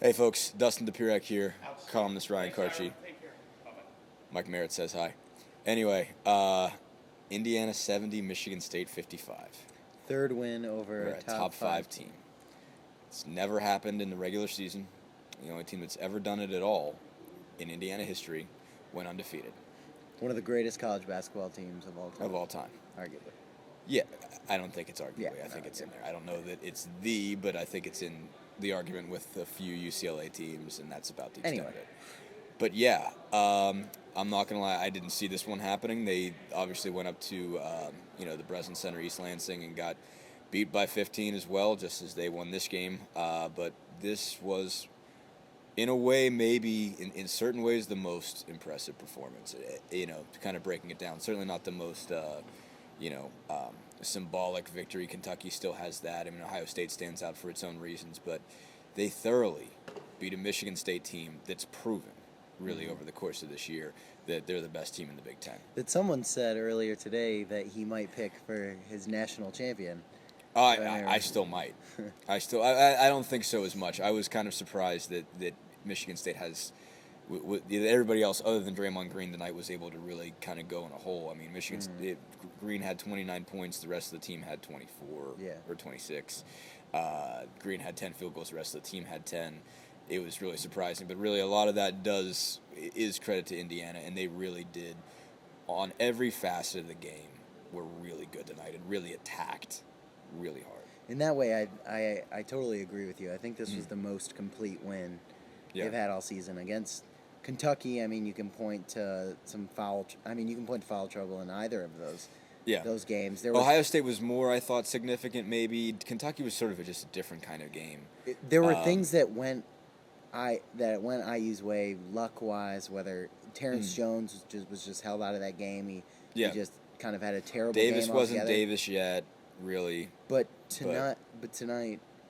Hey folks, Dustin DePirek here, columnist Ryan Karchi. Mike Merritt says hi. Anyway, Indiana 70, Michigan State 55. Third win over We're a a top five team. It's never happened in the regular season. The only team that's ever done it at all in Indiana history went undefeated. One of the greatest college basketball teams of all time. Of all time. Arguably. Yeah, I don't think it's arguably. Yeah, I think it's yeah. in there. I don't know that it's but I think it's in the argument with a few UCLA teams, and that's about the extent of it. But yeah, I'm not gonna lie. I didn't see this one happening. They obviously went up to the Breslin Center, East Lansing, and got beat by 15 as well, just as they won this game. But this was, in a way, maybe in certain ways, the most impressive performance. Kind of breaking it down. Certainly not the most, symbolic victory. Kentucky still has that. I mean, Ohio State stands out for its own reasons, but they thoroughly beat a Michigan State team that's proven, really, over the course of this year, that they're the best team in the Big Ten. That someone said earlier today that he might pick for his national champion. I still might. I don't think so as much. I was kind of surprised that Michigan State has, everybody else other than Draymond Green tonight was able to really kind of go in a hole. I mean, Green had 29 points. The rest of the team had 24 or 26. Green had 10 field goals. The rest of the team had 10. It was really surprising. But really, a lot of that is credit to Indiana, and they really did, on every facet of the game, were really good tonight and really attacked really hard. In that way, I totally agree with you. I think this was the most complete win they've had all season against Kentucky. I mean, you can point to foul trouble in either of those games. Ohio State was more, I thought, significant. Maybe Kentucky was sort of just a different kind of game. There were things that went IU's way luck wise. Whether Terrence Jones was just held out of that game. He just kind of had a terrible game Davis wasn't altogether. Davis yet, really. But tonight,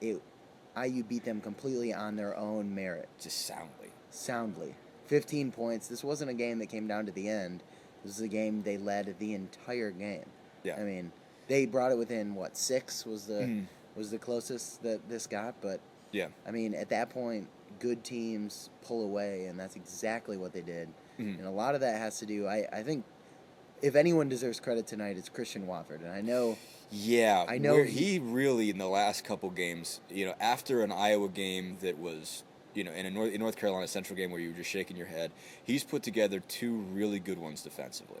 IU beat them completely on their own merit. Just Soundly. 15 points. This wasn't a game that came down to the end. This was a game they led the entire game. Yeah. I mean, they brought it within, 6 was the closest that this got. But, yeah. I mean, at that point, good teams pull away, and that's exactly what they did. And a lot of that has to do, I think, if anyone deserves credit tonight, it's Christian Wofford. And I know... Yeah, he really, in the last couple games, after an Iowa game that was, in a North Carolina Central game where you were just shaking your head, he's put together two really good ones defensively.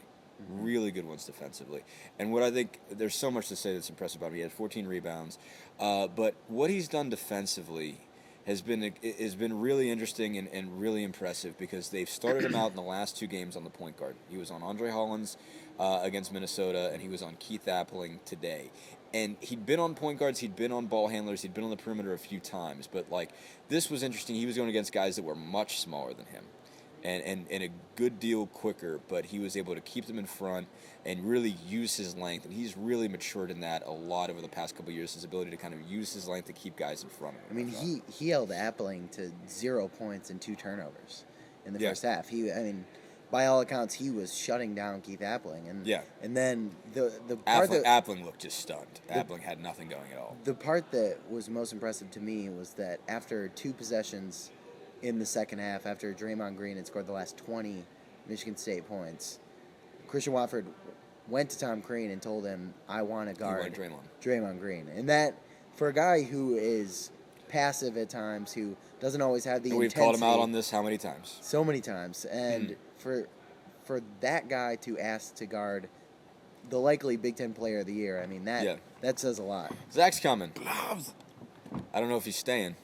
Really good ones defensively. And what I think, there's so much to say that's impressive about him. He had 14 rebounds. But what he's done defensively has been really interesting and really impressive because they've started him out in the last two games on the point guard. He was on Andre Hollins against Minnesota, and he was on Keith Appling today. And he'd been on point guards, he'd been on ball handlers, he'd been on the perimeter a few times. But, this was interesting. He was going against guys that were much smaller than him and a good deal quicker, but he was able to keep them in front and really use his length. And he's really matured in that a lot over the past couple of years, his ability to kind of use his length to keep guys in front of him. I mean, he held Appling to 0 points and 2 turnovers in the first half. By all accounts, he was shutting down Keith Appling. And then the part Appling looked just stunned. Appling had nothing going at all. The part that was most impressive to me was that after 2 possessions in the second half, after Draymond Green had scored the last 20 Michigan State points, Christian Wofford went to Tom Crean and told him, I want to guard Draymond Green. And that, for a guy who is passive at times, who doesn't always have the We've intensity. called him out on this how many times? So many times. And for that guy to ask to guard the likely Big Ten Player of the Year, I mean, that says a lot. Zach's coming. I don't know if he's staying.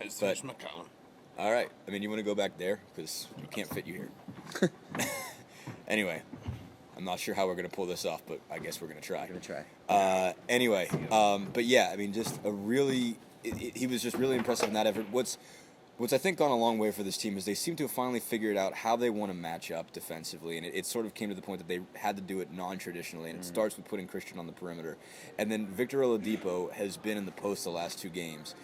It's my column. All right. I mean, you want to go back there? Because we can't fit you here. Anyway, I'm not sure how we're going to pull this off, but I guess we're going to try. We're going to try. Anyway, but yeah, I mean, just a really... he was just really impressive in that effort. What's I think gone a long way for this team is they seem to have finally figured out how they want to match up defensively, and it sort of came to the point that they had to do it non-traditionally, and it starts with putting Christian on the perimeter. And then Victor Oladipo has been in the post the last 2 games.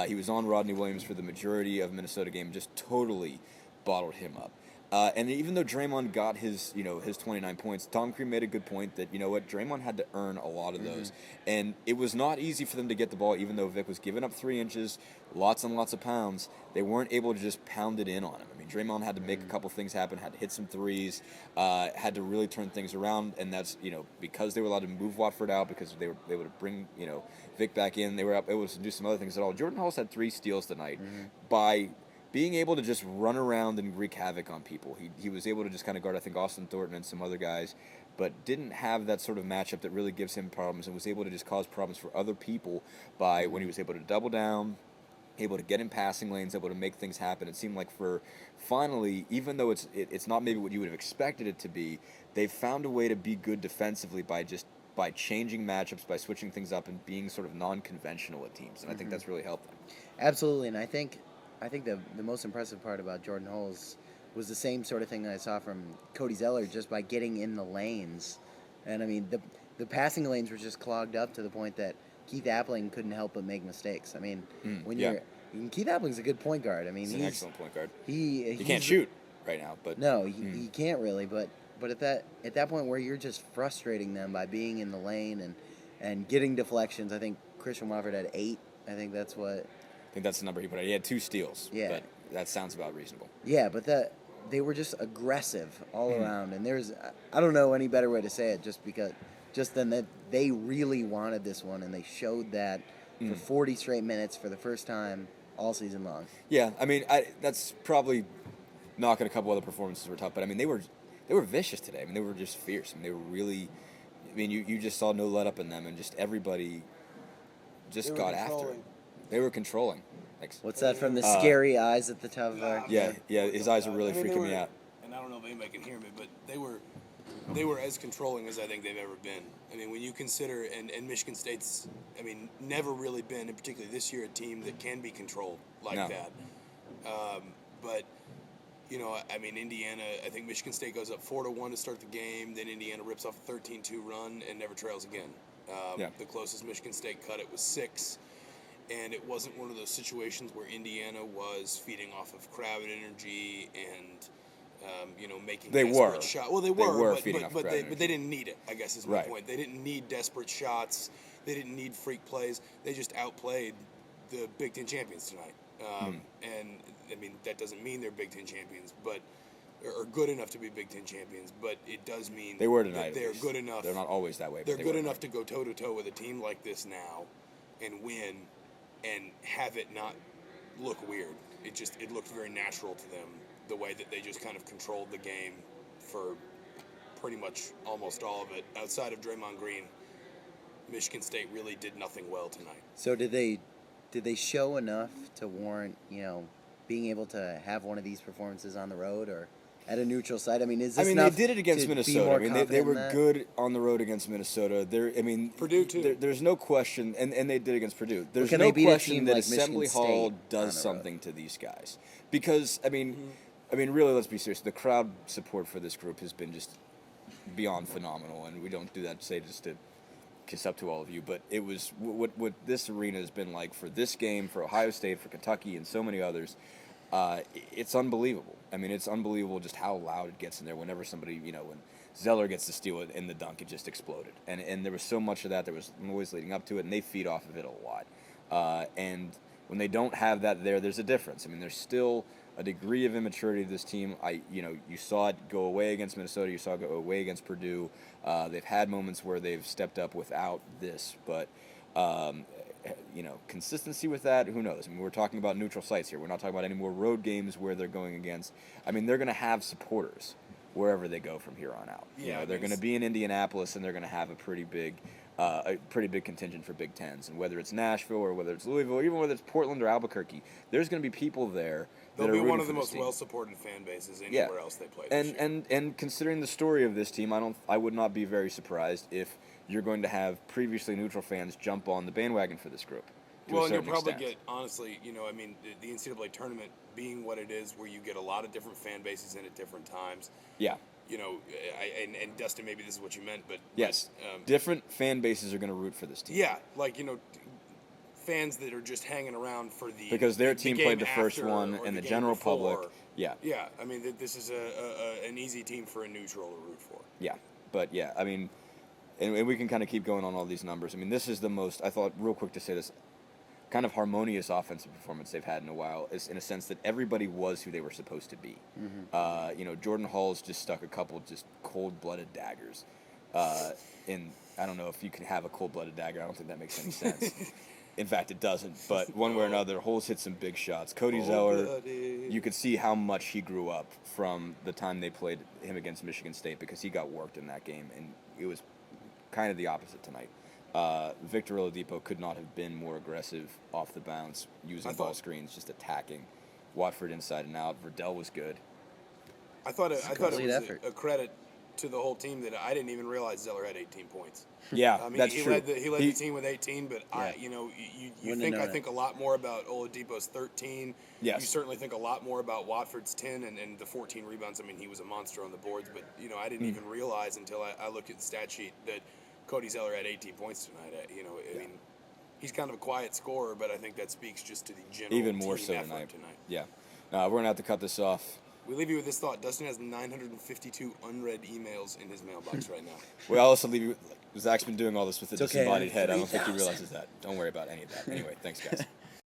He was on Rodney Williams for the majority of Minnesota game, just totally bottled him up. And even though Draymond got his 29 points, Tom Crean made a good point that, Draymond had to earn a lot of those. And it was not easy for them to get the ball, even though Vic was giving up 3 inches, lots and lots of pounds. They weren't able to just pound it in on him. I mean, Draymond had to make a couple things happen, had to hit some threes, had to really turn things around. And that's, because they were allowed to move Watford out, because they were able to bring, Vic back in, they were able to do some other things at all. Jordan Hulse had 3 steals tonight by being able to just run around and wreak havoc on people. He was able to just kind of guard, I think, Austin Thornton and some other guys, but didn't have that sort of matchup that really gives him problems, and was able to just cause problems for other people by when he was able to double down, able to get in passing lanes, able to make things happen. It seemed like for finally, even though it's not maybe what you would have expected it to be, they've found a way to be good defensively by changing matchups, by switching things up and being sort of non-conventional at teams, and I think that's really helped them. Absolutely, and I think the most impressive part about Jordan Hulse was the same sort of thing that I saw from Cody Zeller, just by getting in the lanes. And I mean, the passing lanes were just clogged up to the point that Keith Appling couldn't help but make mistakes. I mean, Keith Appling's a good point guard. I mean, he's an excellent point guard. He can't shoot right now, but no, he can't really. But at that point where you're just frustrating them by being in the lane and getting deflections, I think Christian Wofford had 8. I think that's the number he put out. He had 2 steals. Yeah. But that sounds about reasonable. Yeah, but they were just aggressive all around, and I don't know any better way to say it, just than that they really wanted this one, and they showed that for 40 straight minutes for the first time all season long. Yeah, I mean, that's probably knocking a couple other performances were tough, but I mean, they were vicious today. I mean, they were just fierce. I mean, they were really. I mean, you just saw no let up in them, and just everybody just got after it. They were controlling. Thanks. What's that from the scary eyes at the top of our... Yeah, his eyes are really freaking me out. And I don't know if anybody can hear me, but they were as controlling as I think they've ever been. I mean, when you consider, and Michigan State's, never really been, and particularly this year, a team that can be controlled like that. But, Indiana, I think Michigan State goes up 4-1 to start the game, then Indiana rips off a 13-2 run and never trails again. The closest Michigan State cut it was 6. And it wasn't one of those situations where Indiana was feeding off of crowd energy and, making desperate shots. Well, they were feeding off crowd energy. But they didn't need it, I guess is my point. They didn't need desperate shots. They didn't need freak plays. They just outplayed the Big Ten champions tonight. And, that doesn't mean they're Big Ten champions, but are good enough to be Big Ten champions, but it does mean they were tonight. They're good enough. They're not always that way. They're good enough to go toe-to-toe with a team like this now and win and have it not look weird. It looked very natural to them, the way that they just kind of controlled the game for pretty much almost all of it. Outside of Draymond Green, Michigan State really did nothing well tonight. So did they show enough to warrant, being able to have one of these performances on the road or at a neutral site? I mean, is this they did it against Minnesota. They were that? good on the road against Minnesota. Purdue too. There's no question, and they did against Purdue. There's no question that like Assembly Hall does something to these guys, because really, let's be serious. The crowd support for this group has been just beyond phenomenal, and we don't do that just to kiss up to all of you, but it was what this arena has been like for this game, for Ohio State, for Kentucky, and so many others. It's unbelievable. I mean, it's unbelievable just how loud it gets in there whenever somebody, when Zeller gets to steal it in the dunk, it just exploded. And there was so much of that. There was noise leading up to it, and they feed off of it a lot. And when they don't have that there's a difference. I mean, there's still a degree of immaturity to this team. You saw it go away against Minnesota. You saw it go away against Purdue. They've had moments where they've stepped up without this, but consistency with that, who knows? I mean, we're talking about neutral sites here. We're not talking about any more road games where they're going against. I mean, they're going to have supporters wherever they go from here on out. Yeah, they're going to be in Indianapolis, and they're going to have a pretty big contingent for Big Tens. And whether it's Nashville or whether it's Louisville, or even whether it's Portland or Albuquerque, there's going to be people there. They'll be one of the most well-supported fan bases anywhere else they play. And considering the story of this team, I would not be very surprised if you're going to have previously neutral fans jump on the bandwagon for this group. Well, and you'll probably get, honestly, the NCAA tournament being what it is, where you get a lot of different fan bases in at different times. Yeah. And Dustin, maybe this is what you meant, but yes, different fan bases are going to root for this team. Yeah, fans that are just hanging around for because their team played the first one, and the general public Yeah. Yeah, I mean, this is an easy team for a neutral to root for. Yeah. But yeah, I mean, and we can kind of keep going on all these numbers. I mean, this is the most, I thought, real quick to say this, kind of harmonious offensive performance they've had in a while, is in a sense that everybody was who they were supposed to be. Jordan Hall's just stuck a couple just cold-blooded daggers. And I don't know if you can have a cold-blooded dagger. I don't think that makes any sense. In fact, it doesn't. But one way or another, Holes hit some big shots. Cody Zeller, you could see how much he grew up from the time they played him against Michigan State, because he got worked in that game, and it was kind of the opposite tonight. Victor Oladipo could not have been more aggressive off the bounce, using ball screens, just attacking. Watford inside and out. Verdell was good. I thought it complete was effort. a credit to the whole team that I didn't even realize Zeller had 18 points. Yeah, I mean, that's he true. led the team with 18, but you Wouldn't have think known it. think a lot more about Oladipo's 13. Yes. You certainly think a lot more about Watford's 10 and the 14 rebounds. I mean, he was a monster on the boards, but I didn't even realize until I looked at the stat sheet that Cody Zeller had 18 points tonight. I mean, he's kind of a quiet scorer, but I think that speaks just to the general Even more team so effort tonight. Yeah. We're going to have to cut this off. We leave you with this thought. Dustin has 952 unread emails in his mailbox right now. We'll also leave you. Zach's been doing all this with a It's okay, disembodied I have head. I don't think he 3,000. realizes that. Don't worry about any of that. Anyway, thanks, guys.